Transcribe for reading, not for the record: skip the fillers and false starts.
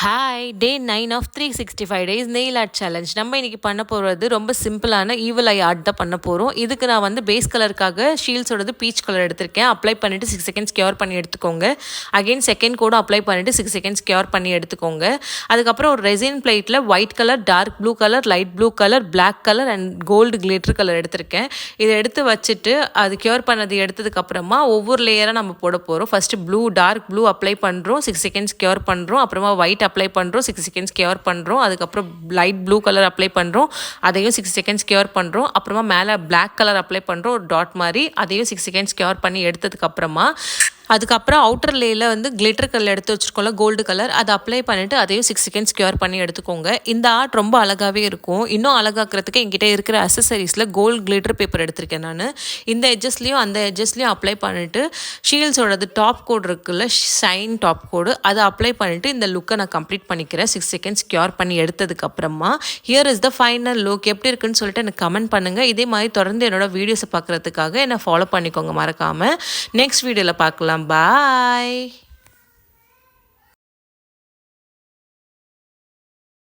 Hi day 9 of 365 days nail art challenge. நம்ம இன்றைக்கி பண்ண போகிறது ரொம்ப சிம்பிளான ஈவில் ஐ ஆர்ட் தான் பண்ண போகிறோம். இதுக்கு நான் வந்து பேஸ் கலருக்காக ஷீல்ஸோடது பீச் கலர் எடுத்திருக்கேன். அப்ளை பண்ணிவிட்டு 6 செகண்ட்ஸ் கியூர் பண்ணி எடுத்துக்கோங்க. அகெயின் செகண்ட் கூட அப்ளை பண்ணிவிட்டு 6 செகண்ட்ஸ் கியூர் பண்ணி எடுத்துக்கோங்க. அதுக்கப்புறம் ஒரு ரெசின் பிளேட்டில் white colour, dark blue colour, light blue colour, black colour and gold glitter colour எடுத்திருக்கேன். இதை எடுத்து வச்சுட்டு அது கியூர் பண்ணது எடுத்ததுக்கப்புறமா ஒவ்வொரு லேயராக நம்ம போட போகிறோம். First blue, dark blue apply பண்ணுறோம், 6 செகண்ட்ஸ் கியூர் பண்ணுறோம். அப்புறமா ஒயிட் அப்ளை பண்ணுறோம், 6 செகண்ட்ஸ் கியூர் பண்ணுறோம். அதுக்கப்புறம் லைட் ப்ளூ கலர் அப்ளை பண்ணுறோம், அதையும் 6 செகண்ட்ஸ் கியூர் பண்ணுறோம். அப்புறமா மேலே பிளாக் கலர் அப்ளை பண்ணுறோம், ஒரு டாட் மாதிரி, அதையும் 6 செகண்ட்ஸ் கியூர் பண்ணி எடுத்ததுக்கப்புறமா அதுக்கப்புறம் அவுட்டர் லேயில் வந்து கிளிட்டர் கலர் எடுத்து வச்சுருக்கோம்ல, கோல்டு கலர், அதை அப்ளை பண்ணிவிட்டு அதையும் 6 செகண்ட்ஸ் கியூர் பண்ணி எடுத்துக்கோங்க. இந்த ஆர்ட் ரொம்ப அழகாகவே இருக்கும். இன்னும் அழகாக்கிறதுக்கு என்கிட்ட இருக்கிற அசசரிஸில் கோல்டு கிளிட்டர் பேப்பர் எடுத்திருக்கேன் நான். இந்த எட்ஜஸ்லேயும் அந்த எட்ஜஸ்லேயும் அப்ளை பண்ணிவிட்டு ஷீல்ஸோடது டாப் கோட் இருக்குல்ல, ஷைன் டாப் கோடு, அதை அப்ளை பண்ணிவிட்டு இந்த லுக்கை நான் கம்ப்ளீட் பண்ணிக்கிறேன். 6 செகண்ட்ஸ் கியூர் பண்ணி எடுத்ததுக்கப்புறமா here is the final look. எப்படி இருக்குன்னு சொல்லிட்டு எனக்கு கமெண்ட் பண்ணுங்கள். இதே மாதிரி தொடர்ந்து என்னோட வீடியோஸை பார்க்குறதுக்காக என்னை ஃபாலோ பண்ணிக்கோங்க மறக்காமல். நெக்ஸ்ட் வீடியோவில் பார்க்கலாம். Bye.